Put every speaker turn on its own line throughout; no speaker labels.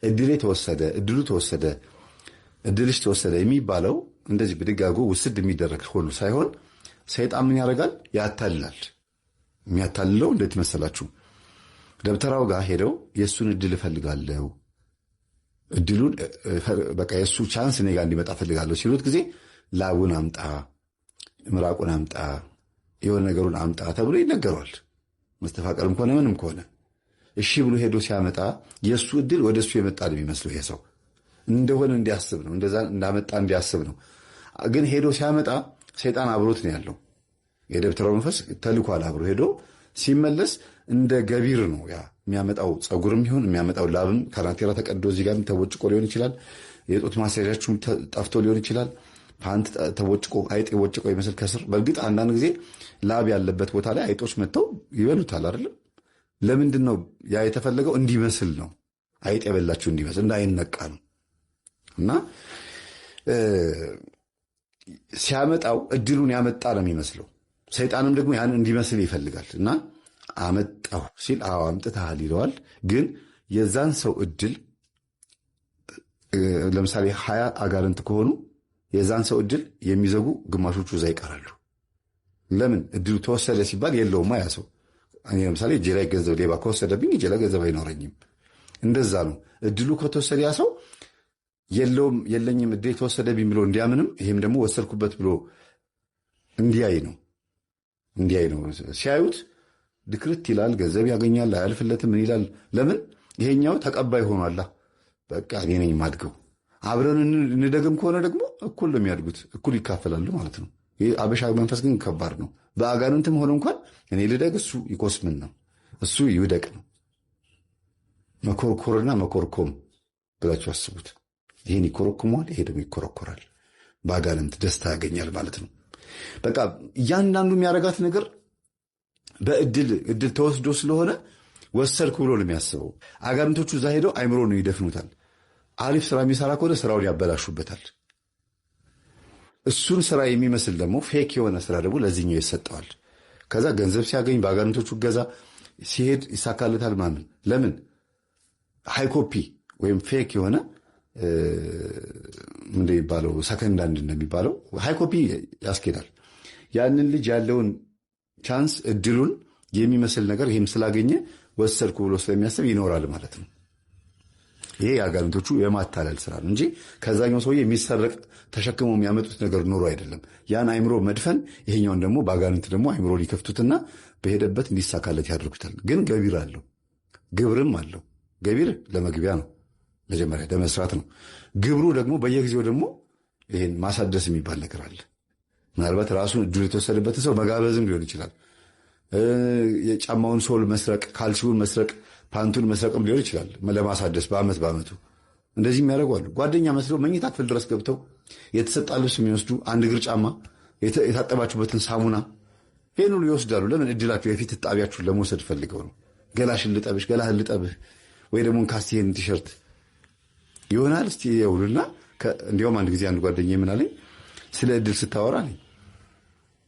እድሉ ተወሰደ እድልሽ ተወሰደ የሚባለው እንደዚህ በድጋጎ ውስድ የሚደረግ ሁሉ ሳይሆን ሰይጣን ምን ያደርጋል? ያታልላል። የሚያታልለው እንዴት መሰላችሁ? ደብተራው ጋር ሄደው የሱን እድል እፈልጋለሁ፣ እድሉን በቃ የሱ ቻንስ እኔ ጋር እንዲመጣ እፈልጋለሁ ሲሉት ጊዜ ላቡን አምጣ፣ ምራቁን አምጣ፣ የሆነ ነገሩን አምጣ ተብሎ ይነገረዋል። መስተፋቀርም ከሆነ ምንም ከሆነ እሺ ብሎ ሄዶ ሲያመጣ የሱ እድል ወደሱ የመጣ ነው የሚመስለው። ይሄ ሰው እንደሆነ እንዲያስብ ነው፣ እንደዛ እንዳመጣ እንዲያስብ ነው። ግን ሄዶ ሲያመጣ ሰይጣን አብሮት ነው ያለው። የደብተራው መንፈስ ተልኳል አብሮ ሄዶ ሲመለስ እንደ ገቢር ነው ያ የሚያመጣው። ፀጉርም ይሁን የሚያመጣው ላብም ካራቴራ ተቀዶ እዚህ ጋር ተቦጭቆ ሊሆን ይችላል። የጡት ማስያዣችሁም ጠፍቶ ሊሆን ይችላል። ፓንት ተቦጭቆ አይጥ የቦጭቆ ይመስል ከስር። በእርግጥ አንዳንድ ጊዜ ላብ ያለበት ቦታ ላይ አይጦች መጥተው ይበሉታል አይደለም። ለምንድን ነው ያ የተፈለገው? እንዲመስል ነው። አይጥ የበላችሁ እንዲመስል እንዳይነቃ ነው። እና ሲያመጣው እድሉን ያመጣ ነው የሚመስለው። ሰይጣንም ደግሞ ያን እንዲመስል ይፈልጋል። እና አመጣው ሲል አዎ አምጥተሃል ይለዋል። ግን የዛን ሰው እድል ለምሳሌ 20 አጋንንት ከሆኑ የዛን ሰው እድል የሚዘጉ ግማሾቹ እዛ ይቀራሉ። ለምን? እድሉ ተወሰደ ሲባል የለውማ ያ ሰው። እኔ ለምሳሌ እጄ ላይ ገንዘብ ሌባ ከወሰደብኝ እጄ ላይ ገንዘብ አይኖረኝም። እንደዛ ነው። እድሉ ከተወሰደ ያ ሰው የለኝም እድል የተወሰደብኝ ብሎ እንዲያምንም ይሄም ደግሞ ወሰድኩበት ብሎ እንዲያይ ነው። ሲያዩት ድክርት ይላል፣ ገንዘብ ያገኛል፣ አያልፍለትም። ምን ይላል? ለምን? ይሄኛው ተቀባይ ሆኗላ። በቃ እኔ ነኝ ማድገው። አብረን እንደግም ከሆነ ደግሞ እኩል ነው የሚያድጉት፣ እኩል ይካፈላሉ ማለት ነው። ይህ አበሻ መንፈስ ግን ከባድ ነው። በአጋንንትም ሆነ እንኳን እኔ ልደግ እሱ ይኮስምን ነው፣ እሱ ይውደቅ ነው። መኮርኮርና መኮርኮም ብላችሁ አስቡት። ይህን ይኮረኩመዋል፣ ይሄ ደግሞ ይኮረኮራል። በአጋንንት ደስታ ያገኛል ማለት ነው። በቃ እያንዳንዱ የሚያረጋት ነገር በእድል ተወስዶ ስለሆነ ወሰድኩ ብሎ ነው የሚያስበው። አጋንንቶቹ እዛ ሄደው አይምሮ ነው ይደፍኑታል። አሪፍ ስራ የሚሰራ ከሆነ ስራውን ያበላሹበታል። እሱን ስራ የሚመስል ደግሞ ፌክ የሆነ ስራ ደግሞ ለዚህኛው ይሰጠዋል። ከዛ ገንዘብ ሲያገኝ በአጋንንቶቹ ገዛ ሲሄድ ይሳካለታል። ማምን ለምን? ሃይኮፒ ወይም ፌክ የሆነ ምንድን የሚባለው ሰከንድ አንድ እንደሚባለው ሃይኮፒ ያስኬዳል። ያንን ልጅ ያለውን ቻንስ እድሉን የሚመስል ነገር ይህም ስላገኘ ወሰድኩ ብሎ ስለሚያስብ ይኖራል ማለት ነው። ይሄ የአጋንንቶቹ የማታለል ስራ ነው እንጂ ከዛኛው ሰውዬ የሚሰረቅ ተሸክመው የሚያመጡት ነገር ኖሮ አይደለም። ያን አይምሮ መድፈን፣ ይሄኛውን ደግሞ በአጋንንት ደግሞ አይምሮ ሊከፍቱትና በሄደበት እንዲሳካለት ያደርጉታል። ግን ገቢር አለው፣ ግብርም አለው። ገቢር ለመግቢያ ነው፣ መጀመሪያ ለመስራት ነው። ግብሩ ደግሞ በየጊዜው ደግሞ ይሄን ማሳደስ የሚባል ነገር አለ። ምናልባት ራሱን እጁ የተወሰደበትን ሰው መጋበዝም ሊሆን ይችላል። የጫማውን ሶል መስረቅ፣ ካልሲውን መስረቅ፣ ፓንቱን መስረቅም ሊሆን ይችላል። ለማሳደስ በአመቱ እንደዚህ የሚያደርጉ አሉ። ጓደኛ መስለው መኝታ ክፍል ድረስ ገብተው የተሰጣ ልብስ የሚወስዱ፣ አንድ እግር ጫማ፣ የታጠባችሁበትን ሳሙና፣ ይህን ሁሉ ይወስዳሉ። ለምን? እድላችሁ የፊት እጣቢያችሁን ለመውሰድ ፈልገው ነው። ገላሽን ልጠብሽ፣ ገላህን ልጠብህ፣ ወይ ደግሞ ካስቲ ይሄን ቲሸርት ይሆናል እስቲ ይውሉና። እንዲያውም አንድ ጊዜ አንድ ጓደኛ ምን አለኝ፣ ስለ እድል ስታወራ ነኝ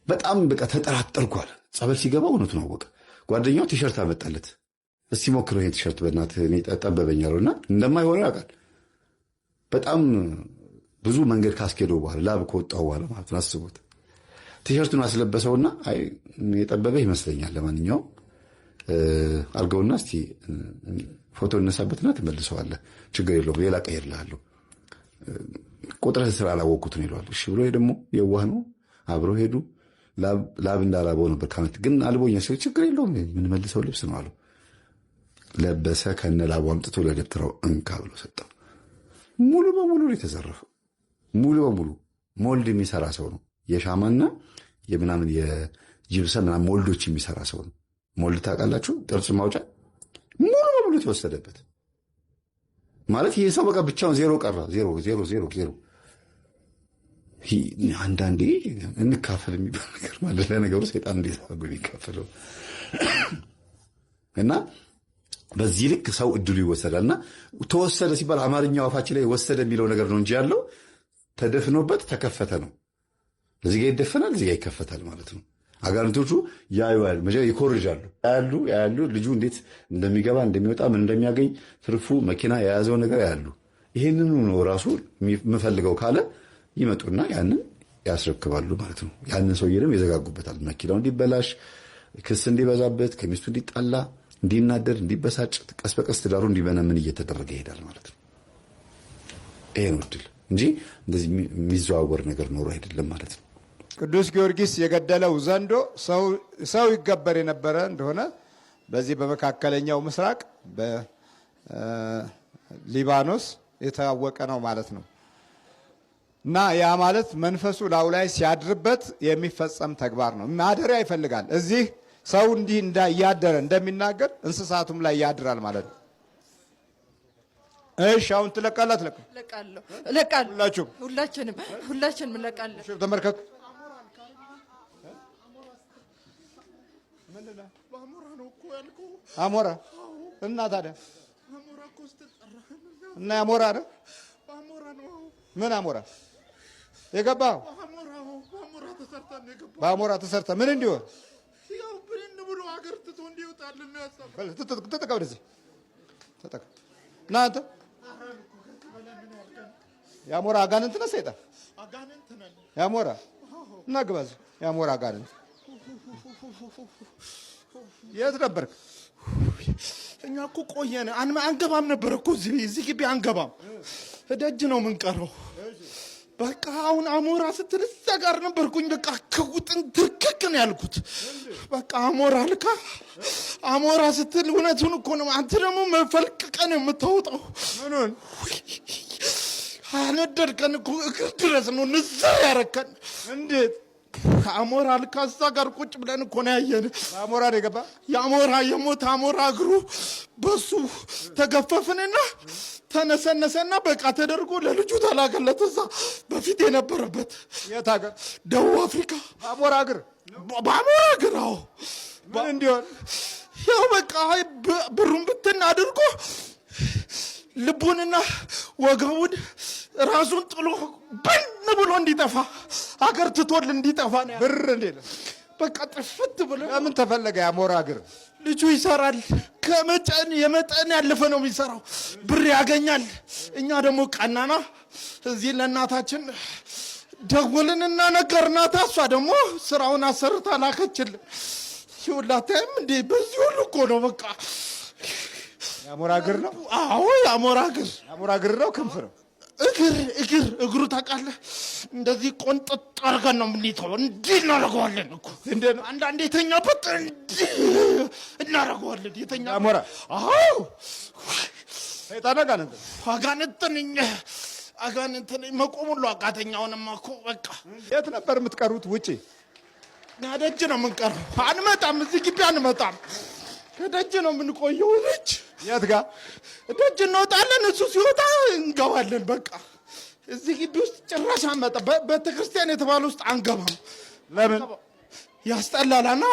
በጣም በቃ ተጠራጠርኩ አለ። ጸበል ሲገባ እውነቱን አወቀ። ጓደኛው ቲሸርት አመጣለት። እስቲ ሞክረው ይሄን ቲሸርት በእናትህ እኔ ጠበበኛለሁና እንደማይሆነው ያውቃል። በጣም ብዙ መንገድ ካስኬደው በኋላ ላብ ከወጣው በኋላ ማለት ነው። አስቡት። ቲሸርቱን አስለበሰውና አይ የጠበበህ ይመስለኛል፣ ለማንኛውም አድርገውና እስቲ ፎቶ እነሳበትና ትመልሰዋለህ፣ ችግር የለውም ሌላ ቀይርልሃለሁ፣ ቁጥርህ ስራ አላወቅኩት ነው ይለዋል። እሺ ብሎ ደግሞ የዋህ ነው። አብረው ሄዱ። ላብ እንዳላበው ነበር ካመት ግን አልቦኛ ሲል ችግር የለውም የምንመልሰው ልብስ ነው አለው። ለበሰ። ከነ ላቡ አምጥቶ ለደብተራው እንካ ብሎ ሰጠው። ሙሉ በሙሉ ነው የተዘረፈው። ሙሉ በሙሉ ሞልድ የሚሰራ ሰው ነው። የሻማና የምናምን የጅብሰም ምናምን ሞልዶች የሚሰራ ሰው ነው። ሞልድ ታውቃላችሁ? ቅርጽ ማውጫ ሙሉ በሙሉ የተወሰደበት ማለት ይሄ ሰው በቃ ብቻውን ዜሮ ቀራ። ዜሮ። አንዳንዴ እንካፈል የሚባል ነገር ማለት ለነገሩ ሰይጣን እንዴት አድርጎ የሚካፈለው እና በዚህ ልክ ሰው እድሉ ይወሰዳልና ተወሰደ ሲባል አማርኛው አፋችን ላይ ወሰደ የሚለው ነገር ነው እንጂ ያለው ተደፍኖበት ተከፈተ ነው። እዚህ ጋር ይደፈናል፣ እዚህ ጋር ይከፈታል ማለት ነው። አጋንንቶቹ ያዩዋል፣ መጀመሪያ ይኮርጃሉ፣ ያያሉ ልጁ እንዴት እንደሚገባ እንደሚወጣ ምን እንደሚያገኝ ትርፉ መኪና የያዘው ነገር ያያሉ። ይሄንን ነው ራሱ የምፈልገው ካለ ይመጡና ያንን ያስረክባሉ ማለት ነው። ያንን ሰውዬ ደግሞ ይዘጋጉበታል። መኪናው እንዲበላሽ፣ ክስ እንዲበዛበት፣ ከሚስቱ እንዲጣላ፣ እንዲናደድ፣ እንዲበሳጭ፣ ቀስ በቀስ ትዳሩ እንዲበነምን እየተደረገ ይሄዳል ማለት ነው። ይሄ ነው እድል እንጂ እንደዚህ የሚዘዋወር ነገር ኖሮ አይደለም ማለት ነው።
ቅዱስ ጊዮርጊስ የገደለው ዘንዶ ሰው ይገበር የነበረ እንደሆነ በዚህ በመካከለኛው ምስራቅ በሊባኖስ የታወቀ ነው ማለት ነው። እና ያ ማለት መንፈሱ ላዩ ላይ ሲያድርበት የሚፈጸም ተግባር ነው። ማደሪያ ይፈልጋል። እዚህ ሰው እንዲህ እያደረ እንደሚናገር እንስሳቱም ላይ ያድራል ማለት ነው። እሺ አሁን ትለቃለህ? እለቃለሁ። ሁላችንም እለቃለሁ። ተመልከቱ። አሞራ እና ታዲያ እና አሞራ ነው። ምን አሞራ የገባው? በአሞራ ተሰርተ ምን እንዲሆን ተጠቀም ወደዚህ ተጠቀም። እናንተ የአሞራ አጋንንት ነህ ሰይጣን? የአሞራ እና ግባ እዚህ የአሞራ አጋንንት። የት ነበርክ?
እኛ እኮ ቆየን። አንገባም ነበር እኮ እዚህ ግቢ አንገባም። ደጅ ነው የምንቀረው። በቃ አሁን አሞራ ስትል እዛ ጋር ነበርኩኝ። በቃ ከውጥን ትርክክ ነው ያልኩት። በቃ አሞራ ልካ አሞራ ስትል እውነቱን እኮ ነው። አንተ ደግሞ መፈልቅቀን የምታወጣው ምኑን አነደድከን እኮ እግር ድረስ ነው ንዝር ያረከን። እንዴት አሞራ ልካ እዛ ጋር ቁጭ ብለን እኮ ነው ያየን።
አሞራ ነው የገባ
የአሞራ የሞት አሞራ እግሩ በሱ ተገፈፍንና ተነሰነሰና በቃ ተደርጎ ለልጁ ተላከለት። እዛ በፊት የነበረበት
የት ሀገር?
ደቡብ አፍሪካ።
በአሞራ እግር
በአሞራ እግር። አዎ
ምን እንዲሆን
ያው በቃ ብሩን ብትን አድርጎ ልቡንና ወገቡን ራሱን ጥሎ ብን ብሎ እንዲጠፋ አገር ትቶል እንዲጠፋ ነው።
ብር እንዴ
በቃ ጥፍት ብሎ
ለምን ተፈለገ? የአሞራ እግር
ልጁ ይሰራል። የመጠን ያለፈ ነው የሚሰራው። ብር ያገኛል። እኛ ደግሞ ቀናና እዚህ ለእናታችን ደወልንና ነገርናት። እሷ ደግሞ ስራውን አሰርታ ላከችልን። ይውላታም እንዴ በዚህ ሁሉ እኮ ነው በቃ
የአሞራ እግር ነው።
አዎ የአሞራ እግር።
የአሞራ እግር ነው ክንፍ ነው?
እግሩ ታውቃለህ፣ እንደዚህ ቆንጥጥ አድርገን ነው የምንይተው። እንዲህ እናደርገዋለን እኮ አንዳንዴ የተኛበት እንዲህ እናደርገዋለን። የተኛ
አሞራ።
አዎ
ሰይጣን
አጋንንትን መቆም ሁሉ አቃተኛውንማ እኮ በቃ።
የት ነበር የምትቀሩት? ውጪ
ደጅ ነው የምንቀረው። አንመጣም፣ እዚህ ግቢ አንመጣም። ከደጅ ነው የምንቆየው። ልጅ
የት ጋር
ደጅ እንወጣለን፣ እሱ ሲወጣ እንገባለን። በቃ እዚህ ግቢ ውስጥ ጭራሽ አንመጣ። ቤተክርስቲያን የተባለ ውስጥ አንገባም።
ለምን?
ያስጠላላና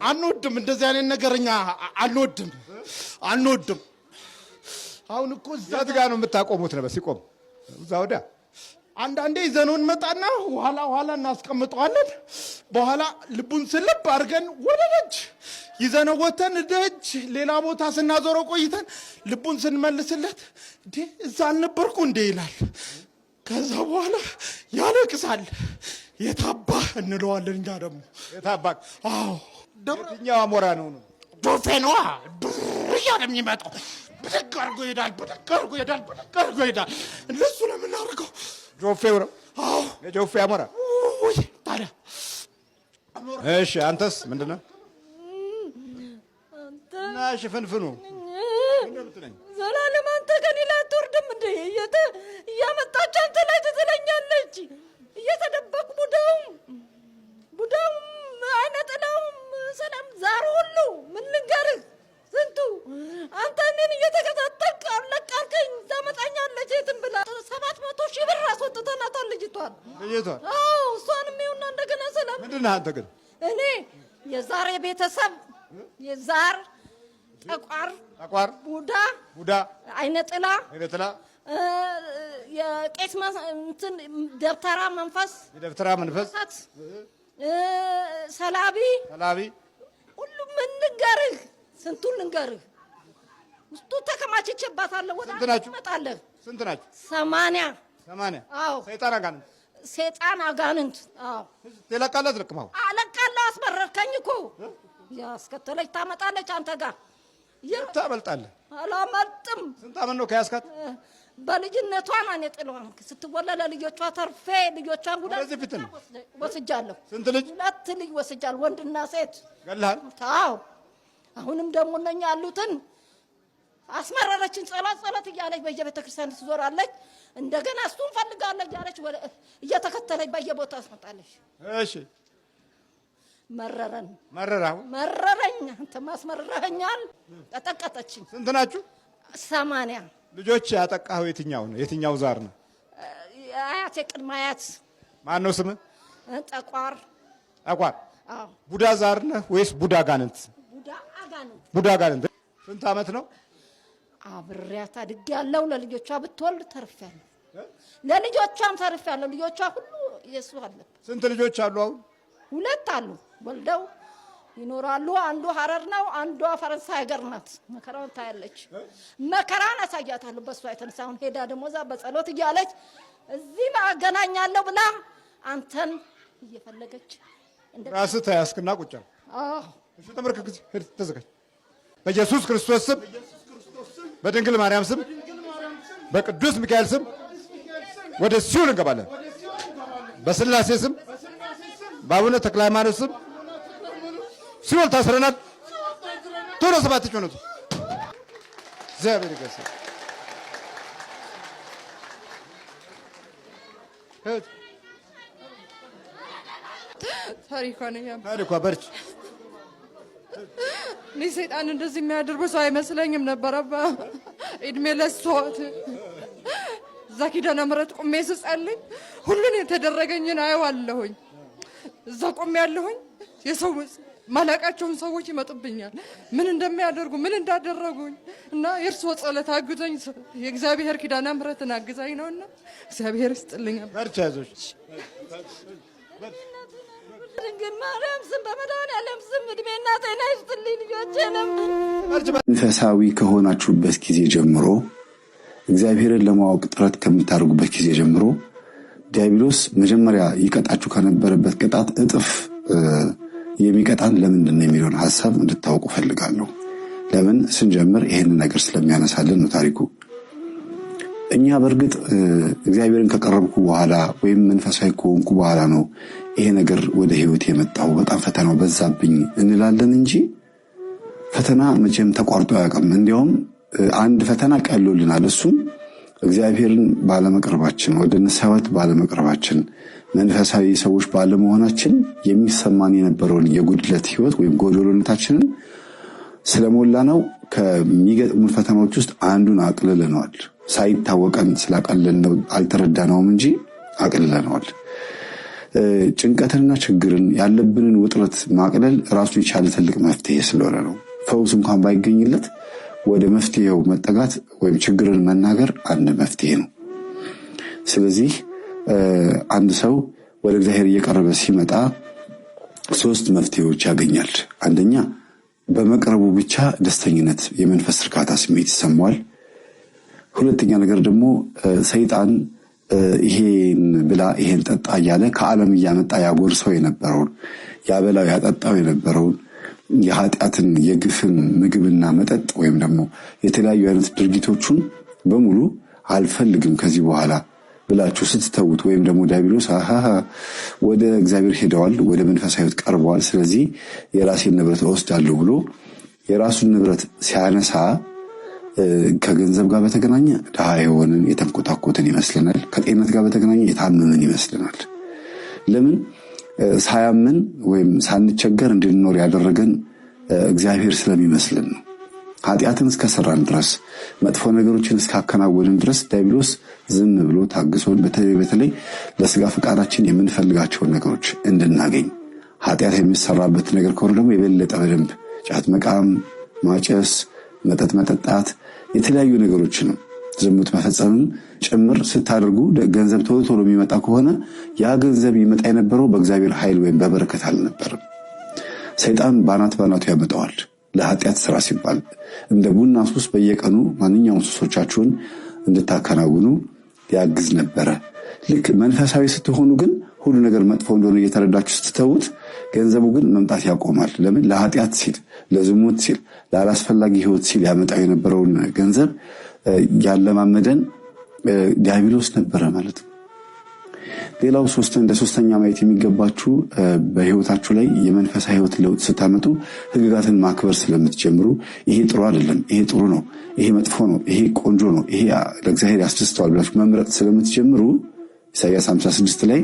አንወድም። እንደዚህ አይነት ነገርኛ አንወድም። አሁን እኮ
የት ጋር ነው የምታቆሙት? ነበር ሲቆም እዛ ወዲያ
አንዳንዴ ይዘነው እንመጣና ኋላ እናስቀምጠዋለን። በኋላ ልቡን ስልብ አድርገን ወደ ደጅ ይዘነው ወተን ደጅ ሌላ ቦታ ስናዞረው ቆይተን ልቡን ስንመልስለት እንዴ እዛ አልነበርኩ እንዴ ይላል። ከዛ በኋላ ያለቅሳል። የታባህ እንለዋለን። እኛ ደግሞ
የታባህ?
አዎ
የትኛው አሞራ ነው?
ዶፌ ነዋ። እያለ የሚመጣው ብድግ አድርጎ ይሄዳል። እነሱ ነው የምናደርገው።
ጆፌው ነው?
አዎ
የጆፌ አሞራ።
ታዲያ
እሺ አንተስ ምንድን ነው? እና ሽፍንፍኑ
ዘላለም አንተ ከኔ ላይ አትወርድም እንዴ? እያመጣች አንተ ላይ ትጥለኛለች። እየተደበቁ ቡዳውም አይነ ጥላውም ሰላም ዛር ሁሉ ምን ልንገርህ ስንቱ አንተ እኔን እየተከታተልክ አለቃልከኝ። ታመጣኛለች የትም ብላ 700,000 ብር አስወጥተናታል ልጅቷን። አዎ እሷንም ይኸውና እንደገና ሰላም።
ምንድን ነህ አንተ ግን?
እኔ የዛር ቤተሰብ የዛር ጠቋር ቡዳ አይነ ጥላ የቄስ እንትን የደብተራ መንፈስ ሰላቢ ሁሉም ምን ልንገርህ፣ ስንቱን ልንገርህ። ውስጡ ተከማችቼባታለሁ። ወደ አንተ እመጣለሁ።
ስንት ናችሁ?
80። አዎ ሰይጣን አጋንንት። አዎ
ትለቃለህ። ልቅማው
አለቃለሁ። አስመረርከኝ እኮ ያስከተለች ታመጣለች። አንተ ጋር
ታመልጣለህ።
አላመልጥም።
ስንት ዓመት ነው ከያዝካት?
በልጅነቷ ነው እኔ ጥሏን ስትወለድ ልጆቿ ተርፌ ልጆቿን ጉዳት ወስጃለሁ።
ስንት ልጅ?
2 ልጅ ወስጃለሁ፣ ወንድና ሴት
ገላል።
አዎ አሁንም ደግሞ እነኛ ያሉትን አስመረረችን። ጸሎት እያለች በየቤተ ክርስቲያን ትዞራለች። እንደገና እሱን ፈልጋለች እያለች እየተከተለች በየቦታው አስመጣለች።
እሺ
መረረኝ። አንተማ አስመረረኛል። ቀጠቀጠችኝ።
ስንት ናችሁ?
80
ልጆች። ያጠቃኸው የትኛው ነው? የትኛው ዛር ነው?
አያቴ ቅድመ አያት።
ማን ነው ስምህ?
ጠቋር።
አዎ ቡዳ ዛር ነህ ወይስ ቡዳ አጋንንት? ቡዳ አጋንንት። ስንት ዓመት ነው?
አብሬያት አድጌያለሁ። ለልጆቿ ብትወልድ ተርፌያለሁ። ለልጆቿም ተርፌያለሁ። ልጆቿ ሁሉ የሱ አለበት።
ስንት ልጆች አሉ አሁን?
2 አሉ፣ ወልደው ይኖራሉ። አንዱ ሐረር ነው፣ አንዷ ፈረንሳይ ሀገር ናት። መከራውን ታያለች። መከራን አሳያታለሁ በሷ የተነሳ። አሁን ሄዳ ደግሞ እዛ በጸሎት እያለች እዚህ አገናኛለሁ ብላ አንተን እየፈለገች
ራስህ ተያዝክና ቁጭ አልክ። እሺ ተመርከክ። ሄድ ተዘጋጅ። በኢየሱስ ክርስቶስ ስም፣ በድንግል ማርያም ስም፣ በቅዱስ ሚካኤል ስም ወደ ሲኦል እንገባለን። በስላሴ ስም፣ በአቡነ ተክለ ሃይማኖት ስም ሲኦል ታስረናል። ቶሎ 7 ሆነቱ እግዚአብሔር ይገሰጽ። ታሪኳ በርች።
እኔ ሰይጣን እንደዚህ የሚያደርገው ሰው አይመስለኝም ነበር። እድሜ ለሷት እዛ ኪዳነ ምሕረት ቆሜ ስጸልይ ሁሉን የተደረገኝን አየዋለሁኝ። እዛ ቆሜ ያለሁኝ የሰው ማላቃቸውን ሰዎች ይመጡብኛል፣ ምን እንደሚያደርጉ ምን እንዳደረጉኝ እና የእርሶ ጸሎት አግዞኝ የእግዚአብሔር ኪዳነ ምሕረትን አግዛኝ ነውና እግዚአብሔር ይስጥልኝ።
በርቻ ያዞች
ድንግል ማርያም ስም በመድኃኒዓለም ስም እድሜና ጤና ይስጥልኝ። ልጆቼንም
መንፈሳዊ ከሆናችሁበት ጊዜ ጀምሮ እግዚአብሔርን ለማወቅ ጥረት ከምታደርጉበት ጊዜ ጀምሮ ዲያብሎስ መጀመሪያ ይቀጣችሁ ከነበረበት ቅጣት እጥፍ የሚቀጣን ለምንድን ነው የሚለውን ሐሳብ እንድታውቁ ፈልጋለሁ። ለምን ስንጀምር ይሄንን ነገር ስለሚያነሳልን ነው ታሪኩ። እኛ በእርግጥ እግዚአብሔርን ከቀረብኩ በኋላ ወይም መንፈሳዊ ከሆንኩ በኋላ ነው ይሄ ነገር ወደ ህይወት የመጣው፣ በጣም ፈተናው በዛብኝ እንላለን እንጂ ፈተና መቼም ተቋርጦ አያውቅም። እንዲያውም አንድ ፈተና ቀሎልናል። እሱም እግዚአብሔርን ባለመቅረባችን፣ ወደ ንስሐ ባለመቅረባችን፣ መንፈሳዊ ሰዎች ባለመሆናችን የሚሰማን የነበረውን የጉድለት ህይወት ወይም ጎዶሎነታችንን ስለሞላ ነው ከሚገጥሙን ፈተናዎች ውስጥ አንዱን አቅልለነዋል። ሳይታወቀን ስላቀለልነው አልተረዳነውም እንጂ አቅልለነዋል። ጭንቀትንና ችግርን ያለብንን ውጥረት ማቅለል ራሱን የቻለ ትልቅ መፍትሄ ስለሆነ ነው። ፈውስ እንኳን ባይገኝለት ወደ መፍትሄው መጠጋት ወይም ችግርን መናገር አንድ መፍትሄ ነው። ስለዚህ አንድ ሰው ወደ እግዚአብሔር እየቀረበ ሲመጣ 3 መፍትሄዎች ያገኛል። አንደኛ በመቅረቡ ብቻ ደስተኝነት፣ የመንፈስ እርካታ ስሜት ይሰማዋል። ሁለተኛ ነገር ደግሞ ሰይጣን ይሄን ብላ ይሄን ጠጣ እያለ ከዓለም እያመጣ ያጎርሰው የነበረውን ያበላው ያጠጣው የነበረውን የኃጢአትን የግፍን ምግብና መጠጥ ወይም ደግሞ የተለያዩ አይነት ድርጊቶቹን በሙሉ አልፈልግም ከዚህ በኋላ ብላችሁ ስትተውት ወይም ደግሞ ዲያብሎስ ወደ እግዚአብሔር ሄደዋል፣ ወደ መንፈሳዊ ሕይወት ቀርበዋል፣ ስለዚህ የራሴን ንብረት ወስዳለሁ ብሎ የራሱን ንብረት ሲያነሳ ከገንዘብ ጋር በተገናኘ ድሃ የሆንን የተንኮታኮትን ይመስለናል። ከጤንነት ጋር በተገናኘ የታመምን ይመስለናል። ለምን ሳያምን ወይም ሳንቸገር እንድንኖር ያደረገን እግዚአብሔር ስለሚመስልን ነው። ኃጢአትን እስከሰራን ድረስ መጥፎ ነገሮችን እስካከናወንን ድረስ ዲያብሎስ ዝም ብሎ ታግሶን በተለይ ለስጋ ፈቃዳችን የምንፈልጋቸውን ነገሮች እንድናገኝ ኃጢአት የሚሰራበት ነገር ከሆነ ደግሞ የበለጠ በደንብ ጫት መቃም፣ ማጨስ፣ መጠጥ መጠጣት፣ የተለያዩ ነገሮችንም ዝሙት መፈጸምም ጭምር ስታደርጉ ገንዘብ ቶሎ ቶሎ የሚመጣ ከሆነ ያ ገንዘብ ይመጣ የነበረው በእግዚአብሔር ኃይል ወይም በበረከት አልነበረም። ሰይጣን ባናት ያመጣዋል ለኃጢአት ስራ ሲባል። እንደ ቡና ሱስ በየቀኑ ማንኛውም ሱሶቻችሁን እንድታከናውኑ ያግዝ ነበረ። ልክ መንፈሳዊ ስትሆኑ ግን ሁሉ ነገር መጥፎ እንደሆነ እየተረዳችሁ ስትተውት ገንዘቡ ግን መምጣት ያቆማል። ለምን? ለኃጢአት ሲል፣ ለዝሙት ሲል፣ ላላስፈላጊ ህይወት ሲል ያመጣው የነበረውን ገንዘብ ያለማመደን ዲያብሎስ ነበረ ማለት ነው። ሌላው እንደ ሶስተኛ ማየት የሚገባችሁ በህይወታችሁ ላይ የመንፈሳዊ ህይወት ለውጥ ስታመጡ ህግጋትን ማክበር ስለምትጀምሩ ይሄ ጥሩ አይደለም፣ ይሄ ጥሩ ነው፣ ይሄ መጥፎ ነው፣ ይሄ ቆንጆ ነው፣ ይሄ ለእግዚአብሔር ያስደስተዋል ብላችሁ መምረጥ ስለምትጀምሩ ኢሳይያስ 56 ላይ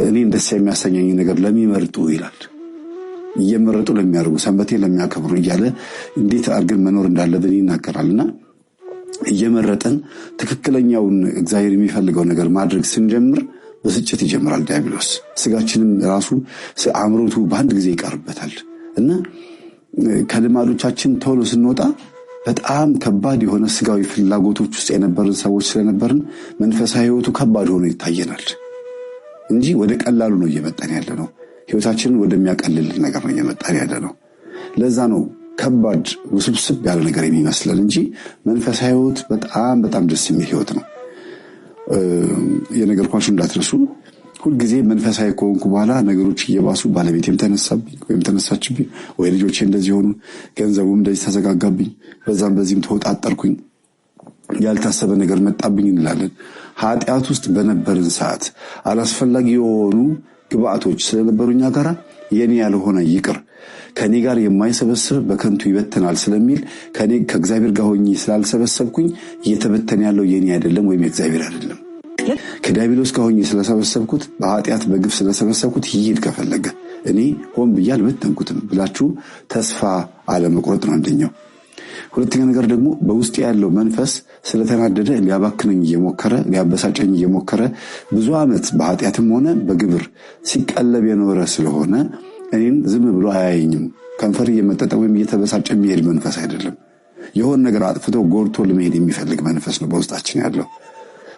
እኔን ደስ የሚያሰኘኝ ነገር ለሚመርጡ ይላል። እየመረጡ ለሚያደርጉ ሰንበቴን ለሚያከብሩ እያለ እንዴት አድርገን መኖር እንዳለብን ይናገራልና እየመረጠን ትክክለኛውን እግዚአብሔር የሚፈልገው ነገር ማድረግ ስንጀምር በስጭት ይጀምራል ዲያብሎስ። ስጋችንም ራሱ አምሮቱ በአንድ ጊዜ ይቀርበታል እና ከልማዶቻችን ቶሎ ስንወጣ በጣም ከባድ የሆነ ስጋዊ ፍላጎቶች ውስጥ የነበርን ሰዎች ስለነበርን መንፈሳዊ ህይወቱ ከባድ ሆኖ ይታየናል እንጂ ወደ ቀላሉ ነው እየመጣን ያለ ነው። ህይወታችንን ወደሚያቀልልን ነገር ነው እየመጣን ያለ ነው። ለዛ ነው ከባድ ውስብስብ ያለ ነገር የሚመስለን እንጂ መንፈሳዊ ህይወት በጣም ደስ የሚል ህይወት ነው። የነገርኳችሁ እንዳትረሱ። ሁልጊዜ መንፈሳዊ ከሆንኩ በኋላ ነገሮች እየባሱ ባለቤቴም ተነሳብኝ ወይም ተነሳችብኝ፣ ወይ ልጆቼ እንደዚህ ሆኑ፣ ገንዘቡም እንደዚህ ተዘጋጋብኝ፣ በዚህም ተወጣጠርኩኝ፣ ያልታሰበ ነገር መጣብኝ እንላለን። ኃጢአት ውስጥ በነበርን ሰዓት አላስፈላጊ የሆኑ ግብአቶች ስለነበሩኛ ጋራ የኔ ያልሆነ ይቅር ከኔ ጋር የማይሰበስብ በከንቱ ይበተናል ስለሚል ከእግዚአብሔር ጋር ሆኜ ስላልሰበሰብኩኝ እየተበተነ ያለው የኔ አይደለም ወይም የእግዚአብሔር አይደለም። ከዲያብሎስ ጋር ሆኜ ስለሰበሰብኩት በኃጢአት በግፍ ስለሰበሰብኩት ይሄድ ከፈለገ እኔ ሆን ብዬ አልበተንኩትም ብላችሁ ተስፋ አለመቁረጥ ነው አንደኛው። ሁለተኛ ነገር ደግሞ በውስጥ ያለው መንፈስ ስለተናደደ ሊያባክነኝ እየሞከረ ሊያበሳጨኝ እየሞከረ ብዙ ዓመት በኃጢአትም ሆነ በግብር ሲቀለብ የኖረ ስለሆነ እኔን ዝም ብሎ አያየኝም። ከንፈር እየመጠጠ ወይም እየተበሳጨ የሚሄድ መንፈስ አይደለም። የሆነ ነገር አጥፍቶ ጎርቶ ለመሄድ የሚፈልግ መንፈስ ነው በውስጣችን ያለው።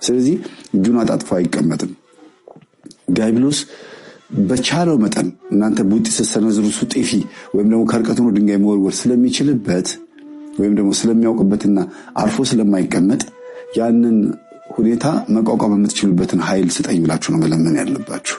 ስለዚህ እጁን አጣጥፎ አይቀመጥም። ዲያብሎስ በቻለው መጠን እናንተ ቡጢ ስትሰነዝሩ እሱ ጤፊ ወይም ደግሞ ከርቀት ሆኖ ድንጋይ መወርወር ስለሚችልበት ወይም ደግሞ ስለሚያውቅበትና አርፎ ስለማይቀመጥ ያንን ሁኔታ መቋቋም የምትችሉበትን ኃይል ስጠኝ ብላችሁ ነው መለመን ያለባችሁ።